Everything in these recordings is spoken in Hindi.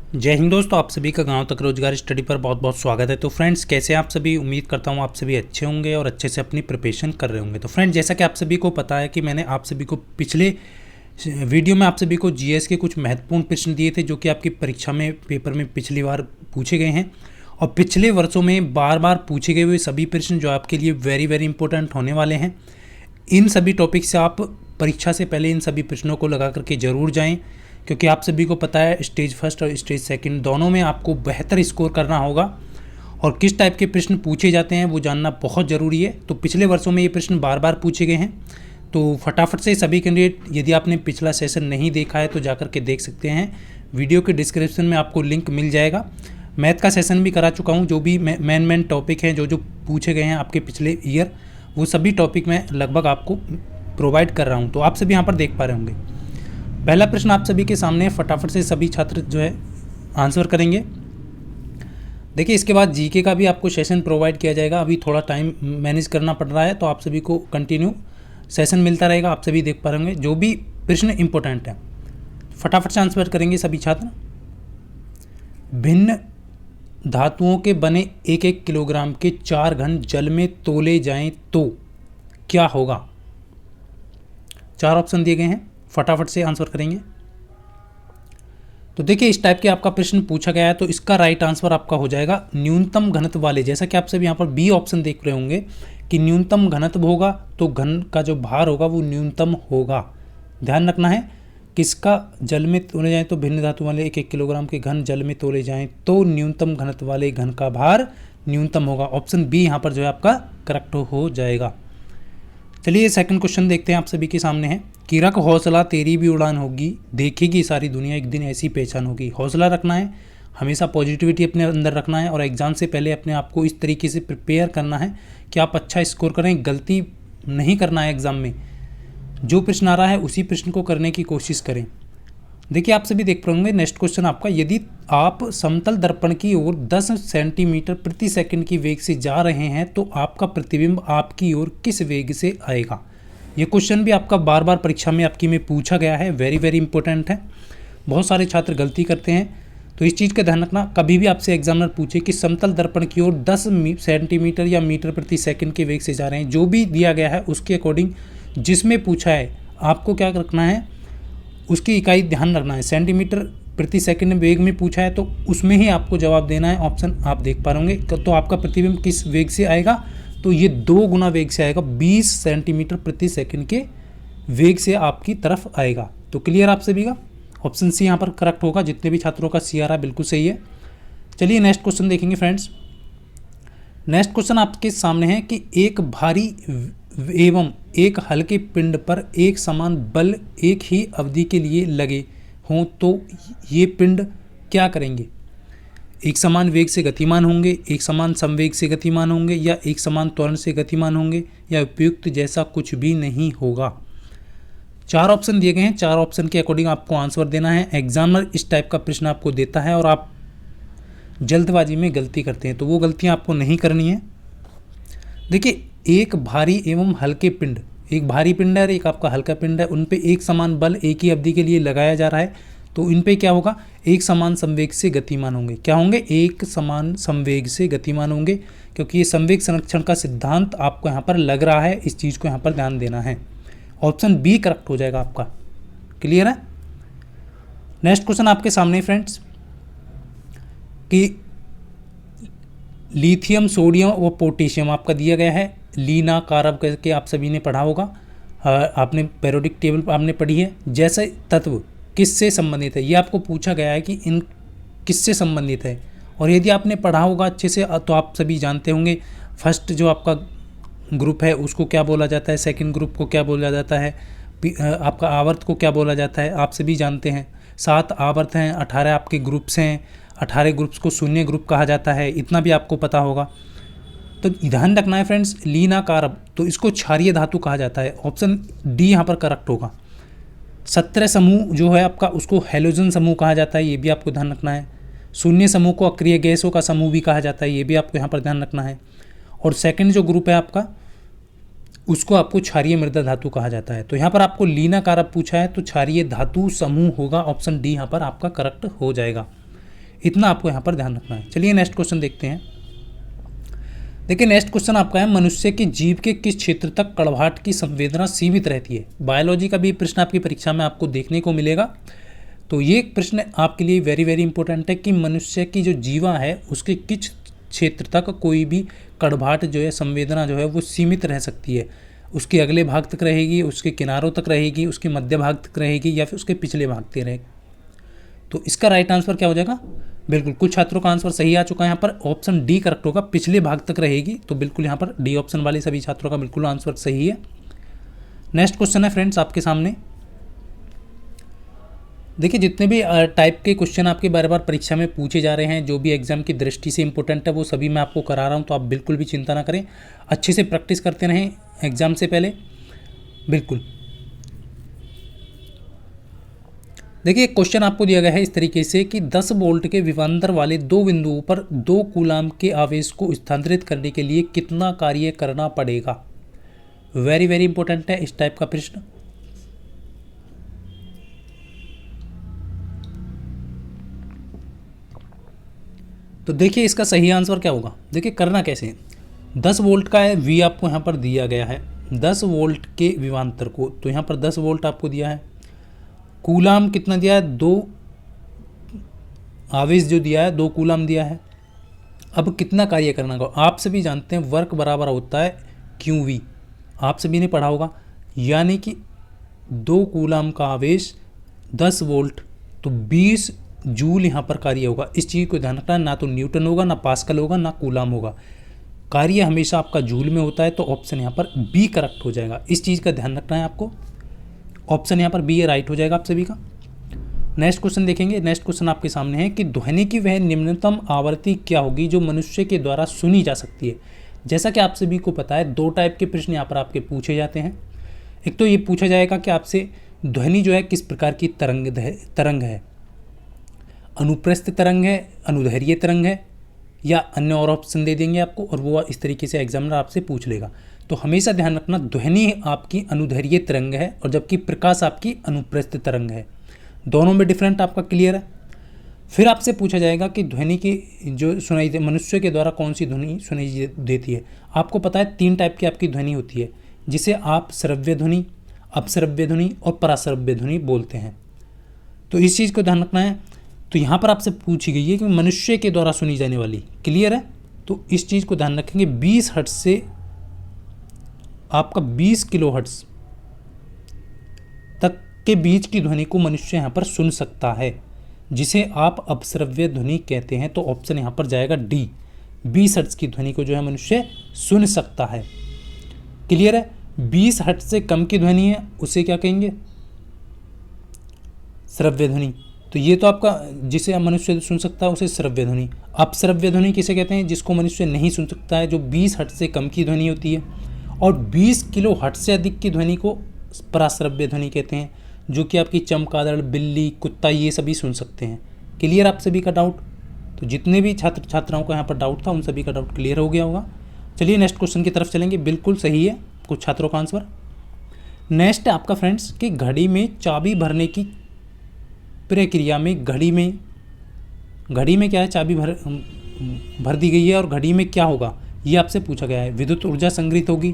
जय हिंद दोस्तों, आप सभी का गांव तक रोजगार स्टडी पर बहुत बहुत स्वागत है। तो फ्रेंड्स, कैसे आप सभी? उम्मीद करता हूं आप सभी अच्छे होंगे और अच्छे से अपनी प्रिपरेशन कर रहे होंगे। तो फ्रेंड्स, जैसा कि आप सभी को पता है कि मैंने आप सभी को पिछले वीडियो में आप सभी को जीएस के कुछ महत्वपूर्ण प्रश्न दिए थे जो कि आपकी परीक्षा में पेपर में पिछली बार पूछे गए हैं और पिछले वर्षों में बार बार पूछे गए हुए सभी प्रश्न जो आपके लिए वेरी वेरी इंपॉर्टेंट होने वाले हैं। इन सभी टॉपिक से आप परीक्षा से पहले इन सभी प्रश्नों को लगा करके ज़रूर जाएं, क्योंकि आप सभी को पता है स्टेज फर्स्ट और स्टेज सेकंड दोनों में आपको बेहतर स्कोर करना होगा और किस टाइप के प्रश्न पूछे जाते हैं वो जानना बहुत ज़रूरी है। तो पिछले वर्षों में ये प्रश्न बार बार पूछे गए हैं, तो फटाफट से सभी कैंडिडेट, यदि आपने पिछला सेशन नहीं देखा है तो जाकर के देख सकते हैं। वीडियो के डिस्क्रिप्शन में आपको लिंक मिल जाएगा। मैथ का सेशन भी करा चुका हूँ, जो भी मेन टॉपिक हैं जो पूछे गए हैं आपके पिछले ईयर, वो सभी टॉपिक मैं लगभग आपको प्रोवाइड कर रहा हूँ। तो आप सभी यहाँ पर देख पा रहे होंगे। पहला प्रश्न आप सभी के सामने, फटाफट से सभी छात्र जो है आंसर करेंगे। देखिए, इसके बाद जीके का भी आपको सेशन प्रोवाइड किया जाएगा। अभी थोड़ा टाइम मैनेज करना पड़ रहा है, तो आप सभी को कंटिन्यू सेशन मिलता रहेगा। आप सभी देख पा रहे होंगे जो भी प्रश्न इंपॉर्टेंट है, फटाफट से आंसर करेंगे सभी छात्र। भिन्न धातुओं के बने 1-1 किलोग्राम के 4 घन जल में तोले जाएं तो क्या होगा? 4 ऑप्शन दिए गए हैं, फटाफट से आंसर करेंगे। तो देखिए, इस टाइप के आपका प्रश्न पूछा गया है, तो इसका राइट आंसर आपका हो जाएगा न्यूनतम घनत्व वाले। जैसा कि आप सभी यहाँ पर बी ऑप्शन देख रहे होंगे कि न्यूनतम घनत्व होगा तो घन का जो भार होगा वो न्यूनतम होगा। ध्यान रखना है, किसका जल में तोले जाएं तो भिन्न धातु वाले 1-1 किलोग्राम के घन जल में तोले जाएं तो न्यूनतम घनत्व वाले घन का भार न्यूनतम होगा। ऑप्शन बी यहाँ पर जो है आपका करेक्ट हो जाएगा। चलिए सेकंड क्वेश्चन देखते हैं, आप सभी के सामने है कि रख हौसला तेरी भी उड़ान होगी, देखेगी सारी दुनिया एक दिन ऐसी पहचान होगी। हौसला रखना है, हमेशा पॉजिटिविटी अपने अंदर रखना है और एग्जाम से पहले अपने आप को इस तरीके से प्रिपेयर करना है कि आप अच्छा स्कोर करें। गलती नहीं करना है एग्जाम में, जो प्रश्न आ रहा है उसी प्रश्न को करने की कोशिश करें। देखिए, आप सभी देख पाएंगे नेक्स्ट क्वेश्चन आपका, यदि आप समतल दर्पण की ओर 10 सेंटीमीटर प्रति सेकंड की वेग से जा रहे हैं तो आपका प्रतिबिंब आपकी ओर किस वेग से आएगा? ये क्वेश्चन भी आपका बार बार परीक्षा में आपकी में पूछा गया है, वेरी वेरी इंपॉर्टेंट है। बहुत सारे छात्र गलती करते हैं, तो इस चीज़ का ध्यान रखना। कभी भी आपसे एग्जामिनर पूछे कि समतल दर्पण की ओर 10 सेंटीमीटर या मीटर प्रति सेकंड के वेग से जा रहे हैं, जो भी दिया गया है उसके अकॉर्डिंग जिसमें पूछा है आपको क्या रखना है, उसकी इकाई ध्यान रखना है। सेंटीमीटर प्रति सेकंड वेग में पूछा है तो उसमें ही आपको जवाब देना है। ऑप्शन आप देख पा रहे होंगे। तो आपका प्रतिबिंब किस वेग से आएगा? तो ये 2 गुना वेग से आएगा, 20 सेंटीमीटर प्रति सेकंड के वेग से आपकी तरफ आएगा। तो क्लियर आप सभी का? ऑप्शन सी यहाँ पर करेक्ट होगा। जितने भी छात्रों का सी आ रहा है बिल्कुल सही है। चलिए नेक्स्ट क्वेश्चन देखेंगे फ्रेंड्स। नेक्स्ट क्वेश्चन आपके सामने है कि एक भारी एवं एक हल्के पिंड पर एक समान बल एक ही अवधि के लिए लगे हों तो ये पिंड क्या करेंगे? एक समान वेग से गतिमान होंगे, एक समान संवेग से गतिमान होंगे, या एक समान त्वरण से गतिमान होंगे, या उपयुक्त जैसा कुछ भी नहीं होगा। 4 ऑप्शन दिए गए हैं, 4 ऑप्शन के अकॉर्डिंग आपको आंसर देना है। एग्जामिनर इस टाइप का प्रश्न आपको देता है और आप जल्दबाजी में गलती करते हैं, तो वो गलतियां आपको नहीं करनी है। देखिए, एक भारी एवं हल्के पिंड, एक भारी पिंड है और एक आपका हल्का पिंड है, उन पे एक समान बल एक ही अवधि के लिए लगाया जा रहा है, तो इन पे क्या होगा? एक समान संवेग से गतिमान होंगे। क्या होंगे? एक समान संवेग से गतिमान होंगे, क्योंकि ये संवेग संरक्षण का सिद्धांत आपको यहाँ पर लग रहा है। इस चीज़ को यहाँ पर ध्यान देना है। ऑप्शन बी करेक्ट हो जाएगा आपका। क्लियर है? नेक्स्ट क्वेश्चन आपके सामने फ्रेंड्स कि लिथियम, सोडियम और पोटेशियम आपका दिया गया है। लीना कारब करके आप सभी ने पढ़ा होगा, आपने पेरियोडिक टेबल आपने पढ़ी है। जैसे तत्व किससे संबंधित है, ये आपको पूछा गया है कि इन किससे संबंधित है। और यदि आपने पढ़ा होगा अच्छे से तो आप सभी जानते होंगे, फर्स्ट जो आपका ग्रुप है उसको क्या बोला जाता है, सेकंड ग्रुप को क्या बोला जाता है, आपका आवर्त को क्या बोला जाता है, आप सभी जानते हैं। 7 आवर्त हैं, 18 आपके ग्रुप्स हैं, 18 ग्रुप्स को शून्य ग्रुप कहा जाता है, इतना भी आपको पता होगा। तो ध्यान रखना है फ्रेंड्स, लीना कारब, तो इसको क्षारीय धातु कहा जाता है। ऑप्शन डी यहाँ पर करेक्ट होगा। 17 समूह जो है आपका उसको हैलोजन समूह कहा जाता है, ये भी आपको ध्यान रखना है। शून्य समूह को अक्रिय गैसों का समूह भी कहा जाता है, ये भी आपको यहाँ पर ध्यान रखना है। और सेकंड जो ग्रुप है आपका उसको आपको क्षारीय मृदा धातु कहा जाता है। तो यहाँ पर आपको लीना कारब पूछा है तो क्षारीय धातु समूह होगा। ऑप्शन डी यहाँ पर आपका करेक्ट हो जाएगा। इतना आपको यहाँ पर ध्यान रखना है। चलिए नेक्स्ट क्वेश्चन देखते हैं। देखिए नेक्स्ट क्वेश्चन आपका है, मनुष्य के जीव के किस क्षेत्र तक कड़वाहट की संवेदना सीमित रहती है। बायोलॉजी का भी प्रश्न आपकी परीक्षा में आपको देखने को मिलेगा। तो ये प्रश्न आपके लिए वेरी वेरी इंपॉर्टेंट है कि मनुष्य की जो जीवा है उसके किस क्षेत्र तक कोई भी कड़वाहट जो है, संवेदना जो है वो सीमित रह सकती है। उसके अगले भाग तक रहेगी, उसके किनारों तक रहेगी, उसके मध्य भाग तक रहेगी, या फिर उसके पिछले भाग तक रहेगी। तो इसका राइट आंसर क्या हो जाएगा? बिल्कुल, कुछ छात्रों का आंसर सही आ चुका है यहाँ पर, ऑप्शन डी करेक्ट होगा, पिछले भाग तक रहेगी। तो बिल्कुल यहाँ पर डी ऑप्शन वाले सभी छात्रों का बिल्कुल आंसर सही है। नेक्स्ट क्वेश्चन है फ्रेंड्स आपके सामने। देखिए जितने भी टाइप के क्वेश्चन आपके बार बार परीक्षा में पूछे जा रहे हैं, जो भी एग्जाम की दृष्टि से इंपॉर्टेंट है, वो सभी मैं आपको करा रहा हूँ। तो आप बिल्कुल भी चिंता ना करें, अच्छे से प्रैक्टिस करते रहें एग्जाम से पहले। बिल्कुल देखिए क्वेश्चन आपको दिया गया है इस तरीके से कि 10 वोल्ट के विभवांतर वाले दो बिंदुओं पर 2 कूलाम के आवेश को स्थानांतरित करने के लिए कितना कार्य करना पड़ेगा। वेरी वेरी इंपॉर्टेंट है इस टाइप का प्रश्न। तो देखिए इसका सही आंसर क्या होगा। देखिए करना कैसे, 10 वोल्ट का है, वी आपको यहाँ पर दिया गया है 10 वोल्ट के विभवांतर को, तो यहाँ पर 10 वोल्ट आपको दिया है। कूलाम कितना दिया है? 2 आवेश जो दिया है 2 कूलाम दिया है। अब कितना कार्य करना होगा, आप सभी जानते हैं वर्क बराबर होता है क्यू वी, आप सभी ने पढ़ा होगा। यानी कि 2 कूलाम का आवेश 10 वोल्ट, तो 20 जूल यहाँ पर कार्य होगा। इस चीज़ को ध्यान रखना है, ना तो न्यूटन होगा, ना पास्कल होगा, ना कूलाम होगा। कार्य हमेशा आपका जूल में होता है। तो ऑप्शन यहाँ पर बी करेक्ट हो जाएगा। इस चीज़ का ध्यान रखना है आपको, ऑप्शन यहाँ पर बी राइट हो जाएगा आप सभी का। नेक्स्ट क्वेश्चन देखेंगे। नेक्स्ट क्वेश्चन आपके सामने है कि ध्वनि की वह निम्नतम आवृत्ति क्या होगी जो मनुष्य के द्वारा सुनी जा सकती है। जैसा कि आप सभी को पता है 2 टाइप के प्रश्न यहाँ पर आपके पूछे जाते हैं। एक तो ये पूछा जाएगा कि आपसे ध्वनि जो है किस प्रकार की तरंग है, अनुप्रस्थ तरंग है, अनुदैर्घ्य तरंग है, या अन्य और ऑप्शन दे देंगे आपको, और वो इस तरीके से एग्जामिनर आपसे पूछ लेगा। तो हमेशा ध्यान रखना ध्वनि आपकी अनुदैर्घ्य तरंग है और जबकि प्रकाश आपकी अनुप्रस्थ तरंग है। दोनों में डिफरेंट आपका क्लियर है। फिर आपसे पूछा जाएगा कि ध्वनि की जो सुनाई दे, मनुष्य के द्वारा कौन सी ध्वनि सुनाई देती है। आपको पता है 3 टाइप की आपकी ध्वनि होती है, जिसे आप श्रव्य ध्वनि, अपश्रव्य ध्वनि और पराश्रव्य ध्वनि बोलते हैं। तो इस चीज़ को ध्यान रखना है। तो यहाँ पर आपसे पूछी गई है कि मनुष्य के द्वारा सुनी जाने वाली, क्लियर है। तो इस चीज़ को ध्यान रखेंगे, 20 हर्ट्ज से आपका 20 किलो हर्ट्ज तक के बीच की ध्वनि को मनुष्य यहाँ पर सुन सकता है, जिसे आप अपश्रव्य ध्वनि कहते हैं। तो ऑप्शन यहाँ पर जाएगा डी, 20 हर्ट्ज की ध्वनि को जो है मनुष्य सुन सकता है। क्लियर है। 20 हर्ट्ज से कम की ध्वनि है उसे क्या कहेंगे? श्रव्य ध्वनि। तो ये तो आपका जिसे मनुष्य सुन सकता है उसे श्रव्य ध्वनि। अपश्रव्य ध्वनि किसे कहते हैं? जिसको मनुष्य नहीं सुन सकता है, जो 20 हर्ट्ज से कम की ध्वनि होती है। और 20 किलो हर्ट्ज से अधिक की ध्वनि को पराश्रव्य ध्वनि कहते हैं, जो कि आपकी चमगादड़, बिल्ली, कुत्ता ये सभी सुन सकते हैं। क्लियर आप सभी का डाउट? तो जितने भी छात्र छात्राओं का यहाँ पर डाउट था उन सभी का डाउट क्लियर हो गया होगा। चलिए नेक्स्ट क्वेश्चन की तरफ चलेंगे। बिल्कुल सही है कुछ छात्रों का आंसर। नेक्स्ट है आपका फ्रेंड्स कि घड़ी में चाबी भरने की प्रक्रिया में घड़ी में क्या है? चाबी भर दी गई है और घड़ी में क्या होगा ये आपसे पूछा गया है। विद्युत ऊर्जा संग्रहित होगी,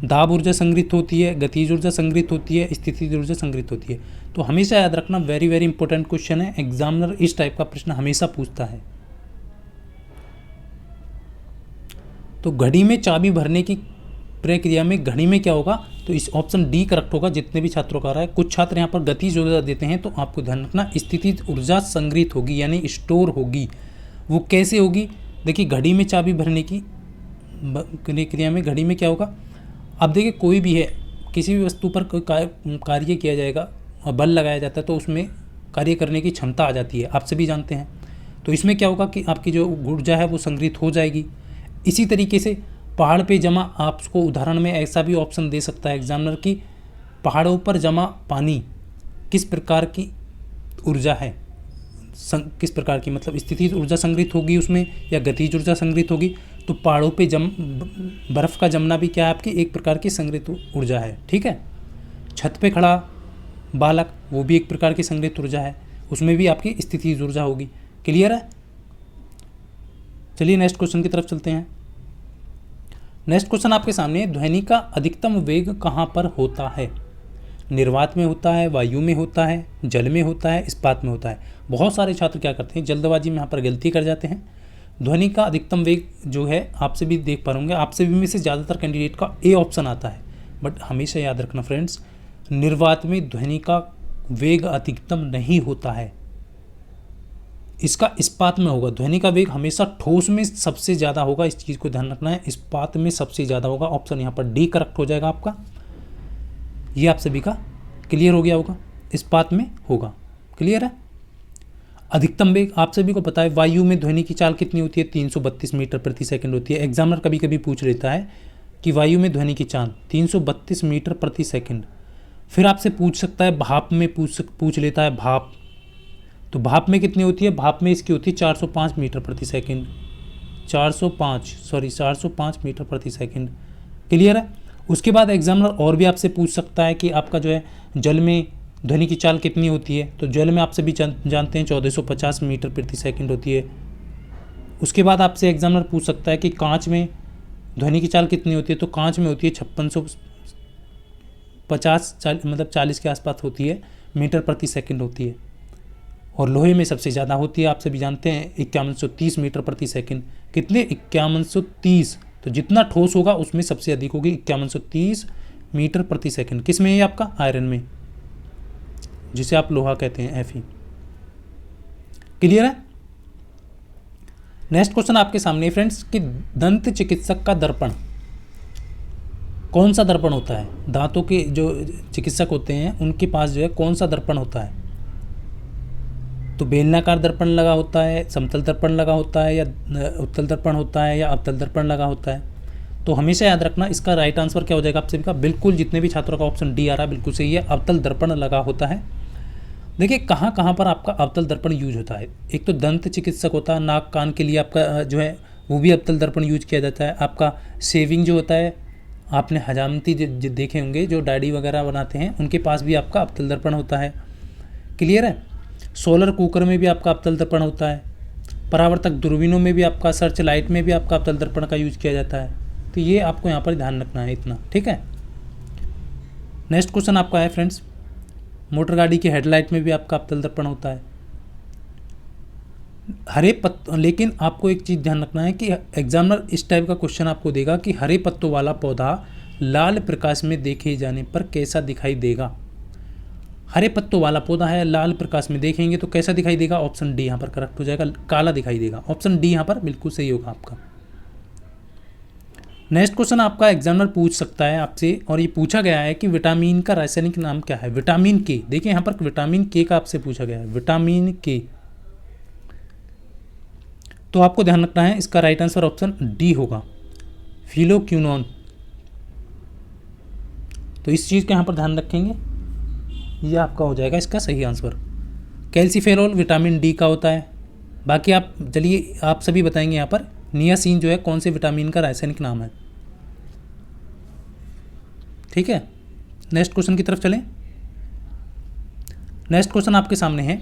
दाब ऊर्जा संग्रहित होती है, गतिज ऊर्जा संग्रहित होती है, स्थितिज ऊर्जा संग्रहित होती है। तो हमेशा याद रखना, वेरी वेरी इंपॉर्टेंट क्वेश्चन है। एग्जामिनर इस टाइप का प्रश्न हमेशा पूछता है। तो घड़ी में चाबी भरने की प्रक्रिया में घड़ी में क्या होगा? तो इस ऑप्शन डी करेक्ट होगा जितने भी छात्रों का आ रहा है। कुछ छात्र यहाँ पर गतिज ऊर्जा देते हैं, तो आपको ध्यान रखना स्थितिज ऊर्जा संग्रहित होगी, यानी स्टोर होगी। वो कैसे होगी? देखिए घड़ी में चाबी भरने की प्रक्रिया में घड़ी में क्या होगा? अब देखिए कोई भी है, किसी भी वस्तु पर कोई कार्य किया जाएगा और बल लगाया जाता है तो उसमें कार्य करने की क्षमता आ जाती है, आप सभी जानते हैं। तो इसमें क्या होगा कि आपकी जो ऊर्जा है वो संग्रहित हो जाएगी। इसी तरीके से पहाड़ पे जमा, आपको उदाहरण में ऐसा भी ऑप्शन दे सकता है एग्जामिनर की, पहाड़ों पर जमा पानी किस प्रकार की ऊर्जा है, किस प्रकार की, मतलब स्थितिज ऊर्जा संग्रहित होगी उसमें या गतिज ऊर्जा संग्रहित होगी। तो पहाड़ों पे बर्फ़ का जमना भी क्या है? आपकी एक प्रकार की संग्रहित ऊर्जा है, ठीक है। छत पे खड़ा बालक, वो भी एक प्रकार की संग्रहित ऊर्जा है, उसमें भी आपकी स्थितिज ऊर्जा होगी। क्लियर है? चलिए नेक्स्ट क्वेश्चन की तरफ चलते हैं। नेक्स्ट क्वेश्चन आपके सामने, ध्वनि का अधिकतम वेग कहाँ पर होता है? निर्वात में होता है, वायु में होता है, जल में होता है, इस्पात में होता है। बहुत सारे छात्र क्या करते हैं, जल्दबाजी में यहाँ पर गलती कर जाते हैं। ध्वनि का अधिकतम वेग जो है आपसे भी देख पा होंगे, आपसे भी में से ज़्यादातर कैंडिडेट का ए ऑप्शन आता है। बट हमेशा याद रखना फ्रेंड्स, निर्वात में ध्वनि का वेग अधिकतम नहीं होता है, इसका इस्पात में होगा। ध्वनि का वेग हमेशा ठोस में सबसे ज़्यादा होगा, इस चीज़ को ध्यान रखना है। इस्पात में सबसे ज़्यादा होगा। ऑप्शन यहाँ पर डी करेक्ट हो जाएगा आपका। ये आप सभी का क्लियर हो गया होगा, इस्पात में होगा। क्लियर है? अधिकतम वेग आप सभी को पता है, वायु में ध्वनि की चाल कितनी होती है? 332 मीटर प्रति सेकंड होती है। एग्जामिनर कभी कभी पूछ लेता है कि वायु में ध्वनि की चाल 332 मीटर प्रति सेकंड। फिर आपसे पूछ सकता है, भाप में पूछ लेता है भाप, तो भाप में कितनी होती है? भाप में इसकी होती है 405 मीटर प्रति सेकंड। 405 मीटर प्रति सेकंड। क्लियर है? उसके बाद एग्जामिनर और भी आपसे पूछ सकता है कि आपका जो है जल में ध्वनि की चाल कितनी होती है, तो जल में आप सभी जानते हैं 1450 मीटर प्रति सेकंड होती है। उसके बाद आपसे एग्जामिनर पूछ सकता है कि कांच में ध्वनि की चाल कितनी होती है, तो कांच में होती है 5650 मतलब 40 के आसपास होती है, मीटर प्रति सेकंड होती है। और लोहे में सबसे ज़्यादा होती है, आप सभी जानते हैं 5130 मीटर प्रति सेकंड। कितने? 5130। तो जितना ठोस होगा उसमें सबसे अधिक होगी 5130 मीटर प्रति सेकंड। किस में है आपका? आयरन में, जिसे आप लोहा कहते हैं, Fe। क्लियर है? नेक्स्ट क्वेश्चन आपके सामने फ्रेंड्स कि दंत चिकित्सक का दर्पण, कौन सा दर्पण होता है? दांतों के जो चिकित्सक होते हैं उनके पास जो है कौन सा दर्पण होता है? तो बेलनाकार दर्पण लगा होता है, समतल दर्पण लगा होता है, या उत्तल दर्पण होता है, या अवतल दर्पण लगा होता है? तो हमेशा याद रखना, इसका राइट आंसर क्या हो जाएगा आप सभी का? बिल्कुल, जितने भी छात्रों का ऑप्शन डी आ रहा है बिल्कुल सही है, अवतल दर्पण लगा होता है। देखिए कहाँ कहाँ पर आपका अवतल दर्पण यूज होता है। एक तो दंत चिकित्सक होता है, नाक कान के लिए आपका जो है वो भी अवतल दर्पण यूज किया जाता है। आपका शेविंग जो होता है, आपने हजामती देखे होंगे जो दाढ़ी वगैरह बनाते हैं, उनके पास भी आपका अवतल दर्पण होता है। क्लियर है? सोलर कुकर में भी आपका अवतल दर्पण होता है। परावर्तक दूरबीनों में भी आपका, सर्च लाइट में भी आपका अवतल दर्पण का यूज किया जाता है। तो ये आपको यहाँ पर ध्यान रखना है इतना, ठीक है। नेक्स्ट क्वेश्चन आपका है फ्रेंड्स, मोटर गाड़ी की हेडलाइट में भी आपका अवतल दर्पण होता है। लेकिन आपको एक चीज़ ध्यान रखना है कि एग्जामिनर इस टाइप का क्वेश्चन आपको देगा कि हरे पत्तों वाला पौधा लाल प्रकाश में देखे जाने पर कैसा दिखाई देगा। हरे पत्तों वाला पौधा है, लाल प्रकाश में देखेंगे तो कैसा दिखाई देगा? ऑप्शन डी यहाँ पर करेक्ट हो जाएगा, काला दिखाई देगा। ऑप्शन डी यहाँ पर बिल्कुल सही होगा आपका। नेक्स्ट क्वेश्चन आपका एग्जामिनर पूछ सकता है आपसे, और ये पूछा गया है कि विटामिन का रासायनिक नाम क्या है? विटामिन के। देखिए यहाँ पर विटामिन के का आपसे पूछा गया है, विटामिन के। तो आपको ध्यान रखना है, इसका राइट आंसर ऑप्शन डी होगा, फिलोक्विनोन। तो इस चीज़ का यहाँ पर ध्यान रखेंगे, ये आपका हो जाएगा इसका सही आंसर। कैल्सीफेरॉल विटामिन डी का होता है। बाकी आप चलिए आप सभी बताएंगे यहाँ पर नियासिन जो है कौन से विटामिन का रासायनिक नाम है, ठीक है। नेक्स्ट क्वेश्चन की तरफ चलें। नेक्स्ट क्वेश्चन आपके सामने है,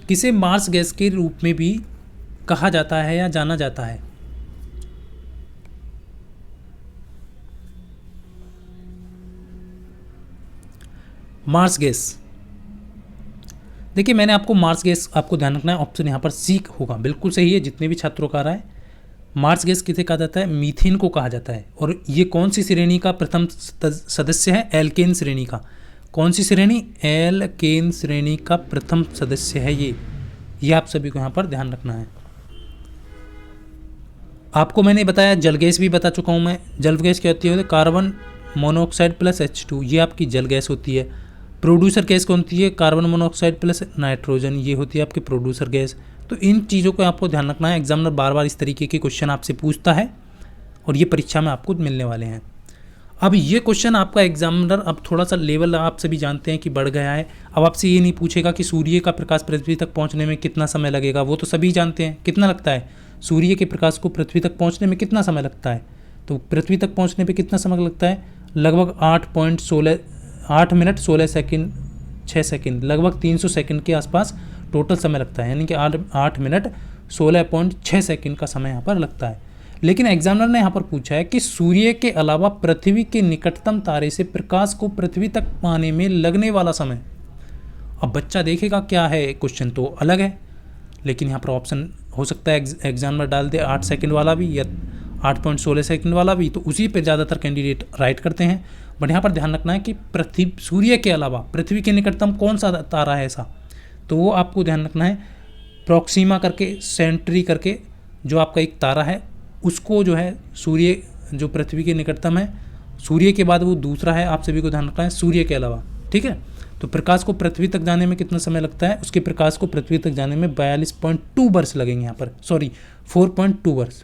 किसे मार्स गैस के रूप में भी कहा जाता है या जाना जाता है? Marsh gas. देखिए मैंने आपको मार्स गैस, आपको ध्यान रखना है, ऑप्शन यहाँ पर सी होगा, बिल्कुल सही है। जितने भी छात्रों का आ रहा है, मार्स गैस किसे कहा जाता है? मीथेन को कहा जाता है। और ये कौन सी श्रेणी का प्रथम सदस्य है? एल्केन श्रेणी का। कौन सी श्रेणी? एल्केन श्रेणी का प्रथम सदस्य है ये आप सभी को यहाँ पर ध्यान रखना है। आपको मैंने बताया, जल गैस भी बता चुका हूँ मैं। जल गैस क्या होती है? कार्बन मोनोऑक्साइड प्लस H2, ये आपकी जल गैस होती है। प्रोड्यूसर गैस कौन होती है? कार्बन मोनोऑक्साइड प्लस नाइट्रोजन, ये होती है आपकी प्रोड्यूसर गैस। तो इन चीज़ों को आपको ध्यान रखना है, एग्जामिनर बार बार इस तरीके के क्वेश्चन आपसे पूछता है और ये परीक्षा में आपको मिलने वाले हैं। अब ये क्वेश्चन आपका एग्जामिनर अब थोड़ा सा लेवल आप सभी जानते हैं कि बढ़ गया है। अब आपसे ये नहीं पूछेगा कि सूर्य का प्रकाश पृथ्वी तक पहुँचने में कितना समय लगेगा, वो तो सभी जानते हैं कितना लगता है। सूर्य के प्रकाश को पृथ्वी तक पहुँचने में कितना समय लगता है? तो पृथ्वी तक पहुँचने पर कितना समय लगता है? लगभग 8 मिनट 16 सेकंड 6 सेकंड, लगभग 300 सेकंड के आसपास टोटल समय लगता है, यानी कि 8 मिनट 16.6 सेकंड का समय यहाँ पर लगता है। लेकिन एग्जामिनर ने यहाँ पर पूछा है कि सूर्य के अलावा पृथ्वी के निकटतम तारे से प्रकाश को पृथ्वी तक पाने में लगने वाला समय। अब बच्चा देखेगा क्या है, क्वेश्चन तो अलग है, लेकिन यहाँ पर ऑप्शन हो सकता है एग्जामिनर डाल दे 8 सेकंड वाला भी या 8.16 सेकंड वाला भी, तो उसी पर ज़्यादातर कैंडिडेट राइट करते हैं। बट यहाँ पर ध्यान रखना है कि पृथ्वी, सूर्य के अलावा पृथ्वी के निकटतम कौन सा तारा है ऐसा, तो वो आपको ध्यान रखना है। प्रॉक्सिमा करके, सेंट्री करके जो आपका एक तारा है, उसको जो है सूर्य, जो पृथ्वी के निकटतम है, सूर्य के बाद वो दूसरा है, आप सभी को ध्यान रखना है सूर्य के अलावा। ठीक है, तो प्रकाश को पृथ्वी तक जाने में कितना समय लगता है, उसके प्रकाश को पृथ्वी तक जाने में 42.2 वर्ष लगेंगे यहाँ पर, सॉरी 4.2 वर्ष,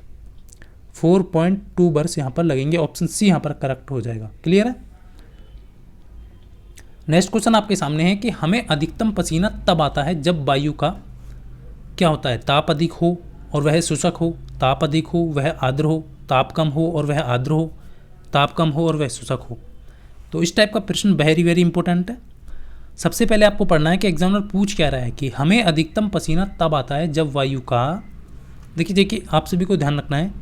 4.2 वर्ष यहाँ पर लगेंगे। ऑप्शन सी यहाँ पर करेक्ट हो जाएगा। क्लियर है। नेक्स्ट क्वेश्चन आपके सामने है कि हमें अधिकतम पसीना तब आता है जब वायु का क्या होता है, ताप अधिक हो और वह शुष्क हो, ताप अधिक हो वह आर्द्र हो, ताप कम हो और वह आर्द्र हो, ताप कम हो और वह शुष्क हो। तो इस टाइप का प्रश्न वेरी इंपॉर्टेंट है। सबसे पहले आपको पढ़ना है कि एग्जामिनर पूछ क्या रहा है कि हमें अधिकतम पसीना तब आता है जब वायु का, देखिए आप सभी को ध्यान रखना है।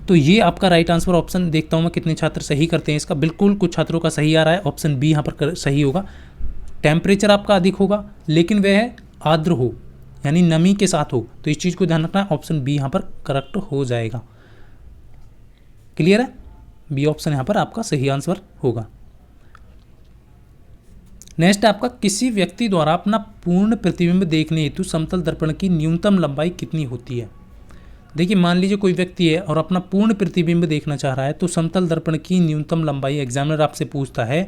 तो ये आपका राइट आंसर ऑप्शन, देखता हूँ मैं कितने छात्र सही करते हैं इसका। बिल्कुल कुछ छात्रों का सही आ रहा है, ऑप्शन बी यहाँ पर सही होगा। टेम्परेचर आपका अधिक होगा लेकिन वह आर्द्र हो, यानी नमी के साथ हो, तो इस चीज़ को ध्यान रखना है। ऑप्शन बी यहाँ पर करेक्ट हो जाएगा। क्लियर है, बी ऑप्शन यहाँ पर आपका सही आंसर होगा। नेक्स्ट आपका, किसी व्यक्ति द्वारा अपना पूर्ण प्रतिबिंब देखने हेतु समतल दर्पण की न्यूनतम लंबाई कितनी होती है। देखिए मान लीजिए कोई व्यक्ति है और अपना पूर्ण प्रतिबिंब देखना चाह रहा है, तो समतल दर्पण की न्यूनतम लंबाई एग्जामिनर आपसे पूछता है।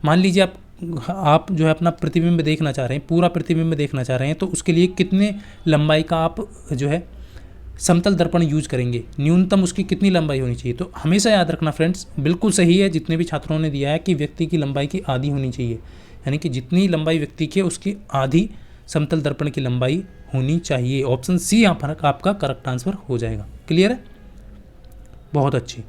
मान लीजिए आप जो है अपना प्रतिबिंब देखना चाह रहे हैं, पूरा प्रतिबिंब देखना चाह रहे हैं, तो उसके लिए कितने लंबाई का आप जो है समतल दर्पण यूज करेंगे, न्यूनतम उसकी कितनी लंबाई होनी चाहिए। तो हमेशा याद रखना फ्रेंड्स, बिल्कुल सही है जितने भी छात्रों ने दिया है कि व्यक्ति की लंबाई की आधी होनी चाहिए, यानी कि जितनी लंबाई व्यक्ति की है उसकी आधी समतल दर्पण की लंबाई होनी चाहिए। ऑप्शन सी यहाँ पर आपका करेक्ट आंसर हो जाएगा। क्लियर है, बहुत अच्छी।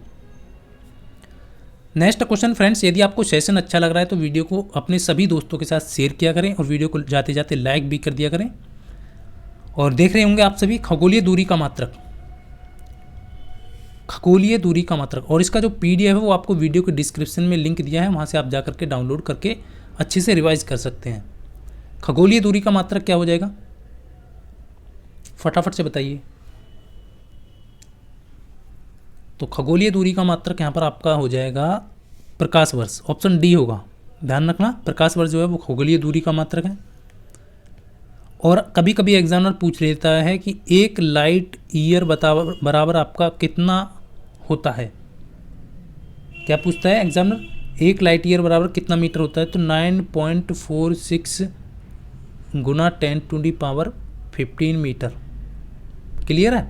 नेक्स्ट क्वेश्चन फ्रेंड्स, यदि आपको सेशन अच्छा लग रहा है तो वीडियो को अपने सभी दोस्तों के साथ शेयर किया करें और वीडियो को जाते जाते लाइक भी कर दिया करें। और देख रहे होंगे आप सभी खगोलीय दूरी का मात्रक, खगोलीय दूरी का मात्रक, और इसका जो पीडीएफ है वो आपको वीडियो के डिस्क्रिप्शन में लिंक दिया है, वहाँ से आप जा करके डाउनलोड करके अच्छे से रिवाइज कर सकते हैं। खगोलीय दूरी का मात्रक क्या हो जाएगा, फटाफट से बताइए। तो खगोलीय दूरी का मात्रक यहाँ पर आपका हो जाएगा प्रकाश वर्ष, ऑप्शन डी होगा। ध्यान रखना, प्रकाश वर्ष जो है वो खगोलीय दूरी का मात्रक है। और कभी कभी एग्जामिनर पूछ लेता है कि एक लाइट ईयर बराबर आपका कितना होता है। क्या पूछता है एग्जामिनर, एक लाइट ईयर बराबर कितना मीटर होता है। तो 9.46 गुना 10⁻15 मीटर। क्लियर है,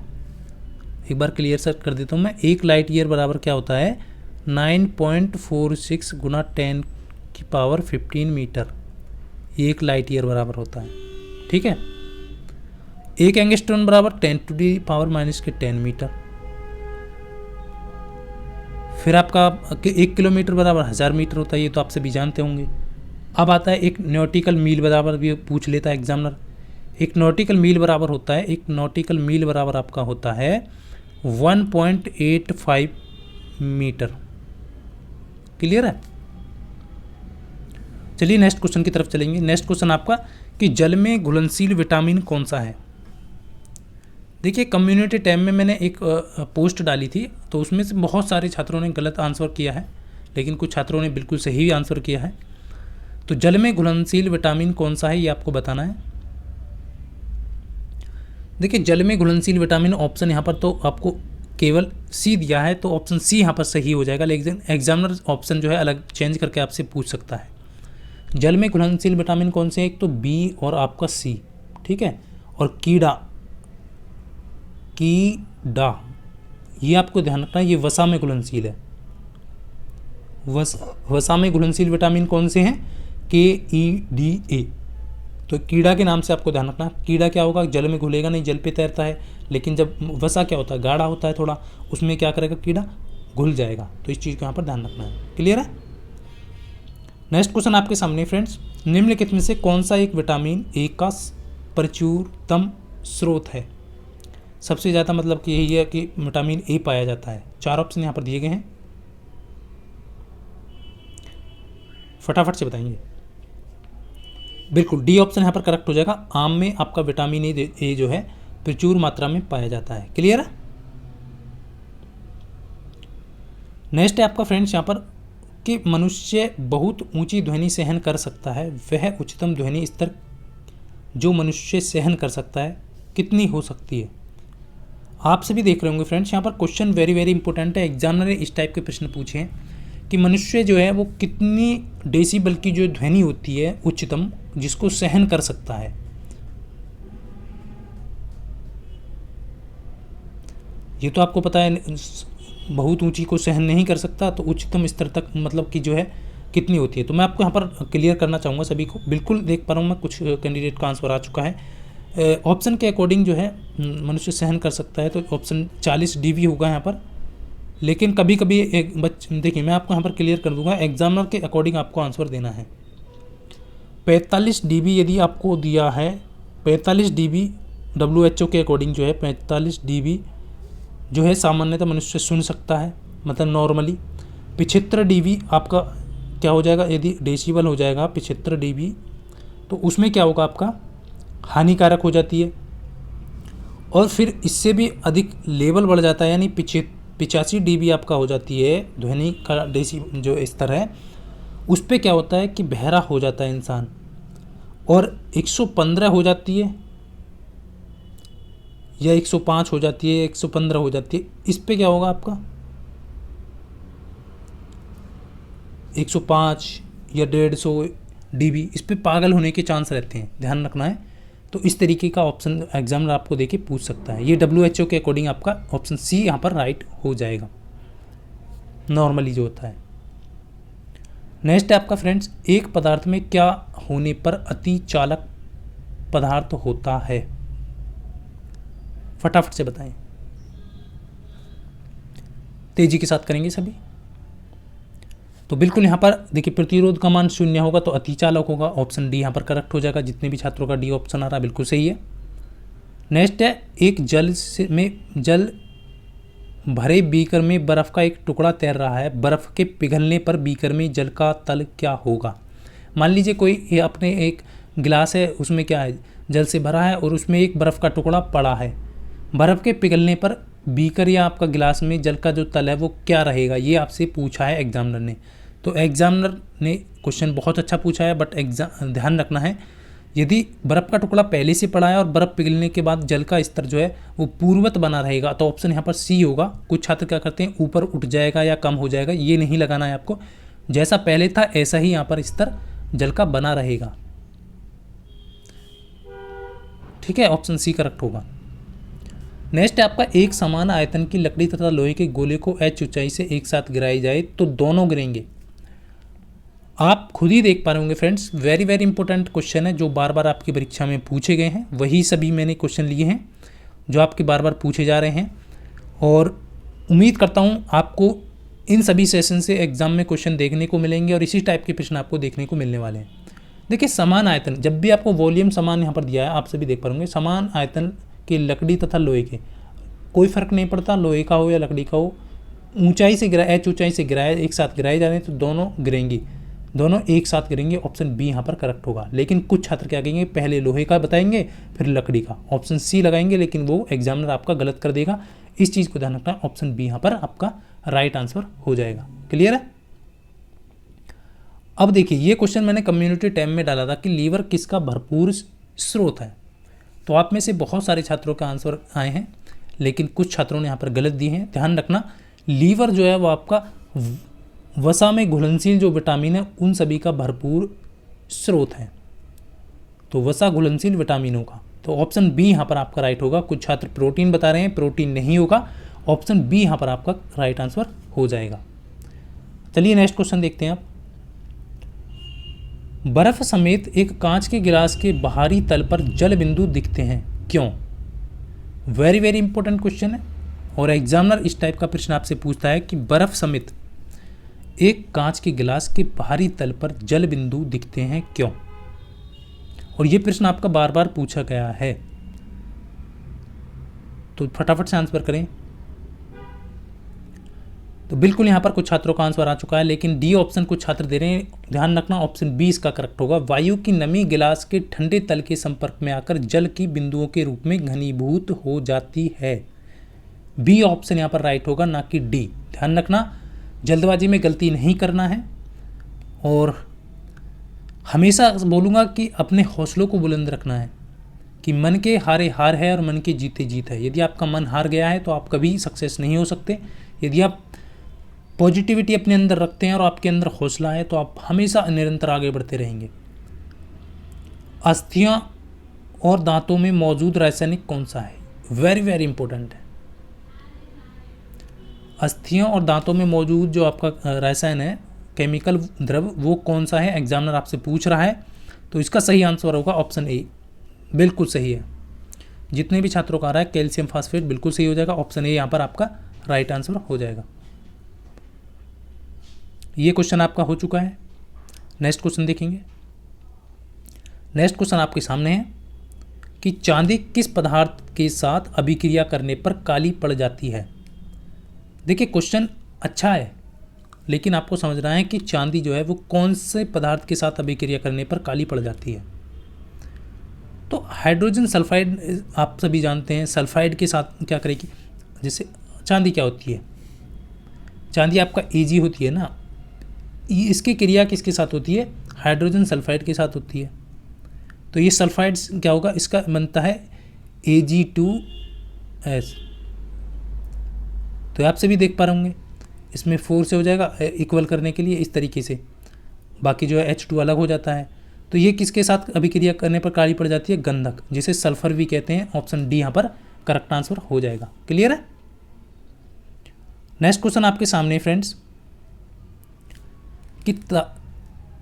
एक बार क्लियर सर कर देता हूँ मैं। एक लाइट ईयर बराबर क्या होता है, 9.46 गुना 10⁻15 मीटर, एक लाइट ईयर बराबर होता है। ठीक है, एक एंगस्ट्रॉन बराबर 10⁻⁻10 मीटर। फिर आपका 1 किलोमीटर बराबर 1000 मीटर होता है, ये तो आप सभी जानते होंगे। अब आता है एक नॉटिकल मील बराबर, भी पूछ लेता है एग्जामिनर। एक नॉटिकल मील बराबर होता है, एक नॉटिकल मील बराबर आपका होता है 1.85 मीटर। क्लियर है, चलिए नेक्स्ट क्वेश्चन की तरफ चलेंगे। नेक्स्ट क्वेश्चन आपका कि जल में घुलनशील विटामिन कौन सा है। देखिए कम्युनिटी टैब में मैंने एक पोस्ट डाली थी, तो उसमें से बहुत सारे छात्रों ने गलत आंसर किया है, लेकिन कुछ छात्रों ने बिल्कुल सही आंसर किया है। तो जल में घुलनशील विटामिन कौन सा है ये आपको बताना है। देखिए जल में घुलनशील विटामिन ऑप्शन यहाँ पर तो आपको केवल सी दिया है, तो ऑप्शन सी यहाँ पर सही हो जाएगा, लेकिन एग्जामिनर ऑप्शन जो है अलग चेंज करके आपसे पूछ सकता है। जल में घुलनशील विटामिन कौन से हैं, एक तो बी और आपका सी। ठीक है, और कीड़ा ये आपको ध्यान रखना है, ये वसा में घुलनशील है। वसा में घुलनशील विटामिन कौन से हैं, KEDA। तो कीड़ा के नाम से आपको ध्यान रखना। कीड़ा क्या होगा, जल में घुलेगा नहीं, जल पे तैरता है, लेकिन जब वसा क्या होता है, गाढ़ा होता है थोड़ा, उसमें क्या करेगा कीड़ा, घुल जाएगा। तो इस चीज़ को यहाँ पर ध्यान रखना है। क्लियर है। नेक्स्ट क्वेश्चन आपके सामने फ्रेंड्स, निम्नलिखित में से कौन सा एक विटामिन ए का प्रचुरतम स्रोत है। सबसे ज़्यादा मतलब कि यही है कि विटामिन ए पाया जाता है। 4 ऑप्शन यहाँ पर दिए गए हैं, फटाफट से बताएंगे। बिल्कुल डी ऑप्शन यहाँ पर करेक्ट हो जाएगा। आम में आपका विटामिन ए जो है प्रचुर मात्रा में पाया जाता है। क्लियर है। नेक्स्ट है आपका फ्रेंड्स यहाँ पर कि मनुष्य बहुत ऊंची ध्वनि सहन कर सकता है। वह उच्चतम ध्वनि स्तर जो मनुष्य सहन कर सकता है कितनी हो सकती है। आप सभी देख रहे होंगे फ्रेंड्स, यहाँ पर क्वेश्चन वेरी वेरी इंपॉर्टेंट है। एग्जामिनर ने इस टाइप के प्रश्न पूछे हैं कि मनुष्य जो है वो कितनी डेसिबल की जो ध्वनि होती है उच्चतम, जिसको सहन कर सकता है। ये तो आपको पता है, बहुत ऊंची को सहन नहीं कर सकता, तो उच्चतम स्तर तक मतलब कि जो है कितनी होती है। तो मैं आपको यहाँ पर क्लियर करना चाहूँगा सभी को। बिल्कुल देख पा रहा हूँ मैं, कुछ कैंडिडेट का आंसर आ चुका है। ऑप्शन के अकॉर्डिंग जो है मनुष्य सहन कर सकता है, तो ऑप्शन 40 dB होगा यहाँ पर। लेकिन कभी कभी एक देखिए मैं आपको यहाँ पर क्लियर कर दूंगा, एग्जामिनर के अकॉर्डिंग आपको आंसर देना है। 45 dB यदि आपको दिया है, 45 dB WHO के अकॉर्डिंग जो है 45 dB जो है सामान्यतः मनुष्य सुन सकता है, मतलब नॉर्मली। 75 dB आपका क्या हो जाएगा, यदि डेसिबल हो जाएगा 75 dB तो उसमें क्या होगा, आपका हानिकारक हो जाती है। और फिर इससे भी अधिक लेवल बढ़ जाता है, यानी 85 dB आपका हो जाती है ध्वनि का डेसी जो स्तर है, उस पर क्या होता है कि बहरा हो जाता है इंसान। और 115 हो जाती है या 105 हो जाती है, 115 हो जाती है, इस पे क्या होगा आपका 105 या 150 dB, इस पे पागल होने के चांस रहते हैं, ध्यान रखना है। तो इस तरीके का ऑप्शन एग्जामिनर आपको देके पूछ सकता है। ये WHO के अकॉर्डिंग आपका ऑप्शन सी यहाँ पर राइट हो जाएगा, नॉर्मली जो होता है। नेक्स्ट है आपका फ्रेंड्स, एक पदार्थ में क्या होने पर अति चालक पदार्थ होता है। फटाफट से बताएं, तेजी के साथ करेंगे सभी। तो बिल्कुल यहाँ पर देखिए प्रतिरोध का मान 0 होगा तो अति चालक होगा। ऑप्शन डी यहाँ पर करेक्ट हो जाएगा। जितने भी छात्रों का डी ऑप्शन आ रहा है बिल्कुल सही है। नेक्स्ट है, एक जल भरे बीकर में बर्फ का एक टुकड़ा तैर रहा है। बर्फ के पिघलने पर बीकर में जल का तल क्या होगा। मान लीजिए कोई अपने एक गिलास है, उसमें क्या है, जल से भरा है और उसमें एक बर्फ़ का टुकड़ा पड़ा है। बर्फ़ के पिघलने पर बीकर या आपका गिलास में जल का जो तल है वो क्या रहेगा, ये आपसे पूछा है एग्जामिनर ने। तो एग्जामिनर ने क्वेश्चन बहुत अच्छा पूछा है, बट ध्यान रखना है, यदि बर्फ़ का टुकड़ा पहले से पड़ा है और बर्फ़ पिघलने के बाद जल का स्तर जो है वो पूर्ववत बना रहेगा, तो ऑप्शन यहाँ पर सी होगा। कुछ छात्र क्या करते हैं, ऊपर उठ जाएगा या कम हो जाएगा, ये नहीं लगाना है आपको। जैसा पहले था ऐसा ही यहाँ पर स्तर जल का बना रहेगा। ठीक है, ऑप्शन सी करेक्ट होगा। नेक्स्ट है आपका, एक समान आयतन की लकड़ी तथा लोहे के गोले को h ऊंचाई से एक साथ गिराई जाए तो दोनों गिरेंगे। आप खुद ही देख पा रहे होंगे friends, very very important question है जो बार बार आपकी परीक्षा में पूछे गए हैं। वही सभी मैंने क्वेश्चन लिए हैं जो आपके बार बार पूछे जा रहे हैं, और उम्मीद करता हूँ आपको इन सभी सेशन से एग्जाम में क्वेश्चन देखने को मिलेंगे और इसी टाइप के प्रश्न आपको देखने को मिलने वाले हैं। देखिए समान आयतन, जब भी आपको वॉल्यूम समान यहाँ पर दिया है, आप सभी देख पा रहे होंगे, समान आयतन की लकड़ी तथा लोहे के कोई फर्क नहीं पड़ता, लोहे का हो या लकड़ी का हो, ऊंचाई से गिरा h ऊंचाई से गिराए एक साथ गिराए जा रहे हैं तो दोनों गिरेंगी, दोनों एक साथ गिरेंगे। ऑप्शन बी यहाँ पर करेक्ट होगा। लेकिन कुछ छात्र क्या कहेंगे, पहले लोहे का बताएंगे फिर लकड़ी का, ऑप्शन सी लगाएंगे, लेकिन वो एग्जामिनर आपका गलत कर देगा। इस चीज़ को ध्यान रखना, ऑप्शन बी यहाँ पर आपका राइट आंसर हो जाएगा। क्लियर है। अब देखिए ये क्वेश्चन मैंने कम्युनिटी टैब में डाला था कि लीवर किसका भरपूर स्रोत है। तो आप में से बहुत सारे छात्रों का आंसर आए हैं, लेकिन कुछ छात्रों ने यहाँ पर गलत दिए हैं। ध्यान रखना, लीवर जो है वो आपका वसा में घुलनशील जो विटामिन है उन सभी का भरपूर स्रोत है। तो वसा घुलनशील विटामिनों का, तो ऑप्शन बी यहाँ पर आपका राइट होगा। कुछ छात्र प्रोटीन बता रहे हैं, प्रोटीन नहीं होगा, ऑप्शन बी यहाँ पर आपका राइट आंसर हो जाएगा। चलिए नेक्स्ट क्वेश्चन देखते हैं आप। बर्फ समेत एक कांच के गिलास के बाहरी तल पर जल बिंदु दिखते हैं, क्यों। वेरी वेरी इंपॉर्टेंट क्वेश्चन है, और एग्जामिनर इस टाइप का प्रश्न आपसे पूछता है कि बर्फ समेत एक कांच के गिलास के बाहरी तल पर जल बिंदु दिखते हैं, क्यों। और ये प्रश्न आपका बार बार पूछा गया है, तो फटाफट से आंसर करें। तो बिल्कुल यहाँ पर कुछ छात्रों का आंसर आ चुका है, लेकिन डी ऑप्शन कुछ छात्र दे रहे हैं। ध्यान रखना ऑप्शन बी इसका करेक्ट होगा। वायु की नमी गिलास के ठंडे तल के संपर्क में आकर जल की बिंदुओं के रूप में घनीभूत हो जाती है। बी ऑप्शन यहाँ पर राइट होगा, ना कि डी। ध्यान रखना, जल्दबाजी में गलती नहीं करना है, और हमेशा बोलूँगा कि अपने हौसलों को बुलंद रखना है कि मन के हारे हार है और मन के जीते जीत है। यदि आपका मन हार गया है तो आप कभी सक्सेस नहीं हो सकते। यदि आप पॉजिटिविटी अपने अंदर रखते हैं और आपके अंदर हौसला है तो आप हमेशा निरंतर आगे बढ़ते रहेंगे। अस्थियां और दांतों में मौजूद रासायनिक कौन सा है? वेरी वेरी इंपॉर्टेंट है। अस्थियों और दांतों में मौजूद जो आपका रसायन है, केमिकल द्रव, वो कौन सा है? एग्जामिनर आपसे पूछ रहा है, तो इसका सही आंसर होगा ऑप्शन ए। बिल्कुल सही है। जितने भी छात्रों का आ रहा है कैल्शियम फास्फेट, बिल्कुल सही हो जाएगा। ऑप्शन ए यहाँ पर आपका राइट आंसर हो जाएगा। ये क्वेश्चन आपका हो चुका है। नेक्स्ट क्वेश्चन देखेंगे। नेक्स्ट क्वेश्चन आपके सामने है कि चांदी किस पदार्थ के साथ अभिक्रिया करने पर काली पड़ जाती है? देखिए क्वेश्चन अच्छा है, लेकिन आपको समझना है कि चांदी जो है वो कौन से पदार्थ के साथ अभिक्रिया करने पर काली पड़ जाती है। तो हाइड्रोजन सल्फाइड आप सभी जानते हैं, सल्फाइड के साथ क्या करेगी? जैसे चांदी क्या होती है? चांदी आपका Ag होती है ना, इसकी क्रिया किसके साथ होती है? हाइड्रोजन सल्फाइड के साथ होती है। तो ये सल्फाइड क्या होगा? इसका बनता है Ag2S। तो आप सभी देख पा रहे होंगे, इसमें 4 से हो जाएगा इक्वल करने के लिए इस तरीके से, बाकी जो है H2 अलग हो जाता है। तो ये किसके साथ अभिक्रिया करने पर काली पड़ जाती है? गंधक, जिसे सल्फर भी कहते हैं। ऑप्शन डी यहाँ पर करेक्ट आंसर हो जाएगा। क्लियर है? नेक्स्ट क्वेश्चन आपके सामने फ्रेंड्स कि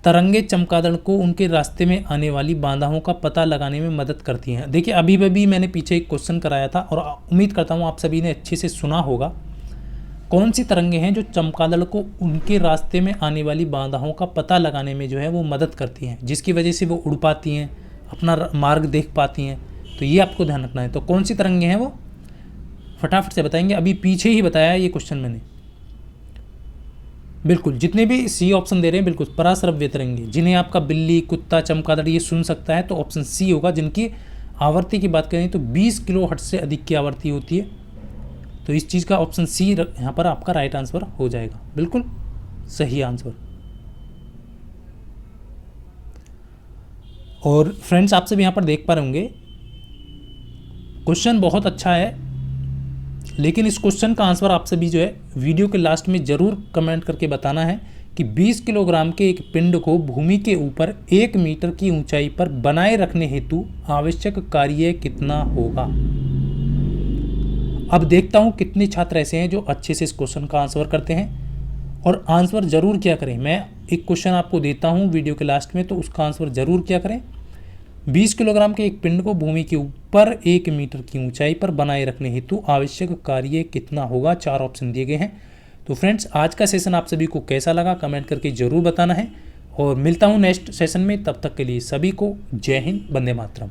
तरंगे चमगादड़ को उनके रास्ते में आने वाली बाधाओं का पता लगाने में मदद करती हैं। देखिए अभी भी मैंने पीछे एक क्वेश्चन कराया था और उम्मीद करता हूँ आप सभी ने अच्छे से सुना होगा। कौन सी तरंगे हैं जो चमगादड़ को उनके रास्ते में आने वाली बाधाओं का पता लगाने में जो है वो मदद करती हैं, जिसकी वजह से वो उड़ पाती हैं, अपना मार्ग देख पाती हैं। तो ये आपको ध्यान रखना है। तो कौन सी तरंगे हैं वो फटाफट से बताएंगे। अभी पीछे ही बताया है ये क्वेश्चन मैंने। बिल्कुल जितने भी सी ऑप्शन दे रहे हैं बिल्कुल पराश्रव्य तरंगे, जिन्हें आपका बिल्ली, कुत्ता, चमगादड़ ये सुन सकता है, तो ऑप्शन सी होगा। जिनकी आवृत्ति की बात करें तो 20 किलोहर्ट्ज से अधिक की आवृत्ति होती है। तो इस चीज़ का ऑप्शन सी यहाँ पर आपका राइट आंसर हो जाएगा। बिल्कुल सही आंसर। और फ्रेंड्स आप सब यहाँ पर देख पा रहे होंगे क्वेश्चन बहुत अच्छा है, लेकिन इस क्वेश्चन का आंसर आप सभी जो है वीडियो के लास्ट में ज़रूर कमेंट करके बताना है कि 20 किलोग्राम के एक पिंड को भूमि के ऊपर 1 मीटर की ऊंचाई पर बनाए रखने हेतु आवश्यक कार्य कितना होगा। अब देखता हूं कितने छात्र ऐसे हैं जो अच्छे से इस क्वेश्चन का आंसर करते हैं, और आंसर ज़रूर क्या करें। मैं एक क्वेश्चन आपको देता हूं वीडियो के लास्ट में, तो उसका आंसर ज़रूर क्या करें। 20 किलोग्राम के एक पिंड को भूमि के ऊपर 1 मीटर की ऊंचाई पर बनाए रखने हेतु आवश्यक कार्य कितना होगा। 4 ऑप्शन दिए गए हैं। तो फ्रेंड्स आज का सेशन आप सभी को कैसा लगा कमेंट करके ज़रूर बताना है, और मिलता हूँ नेक्स्ट सेशन में। तब तक के लिए सभी को जय हिंद, वंदे मातरम।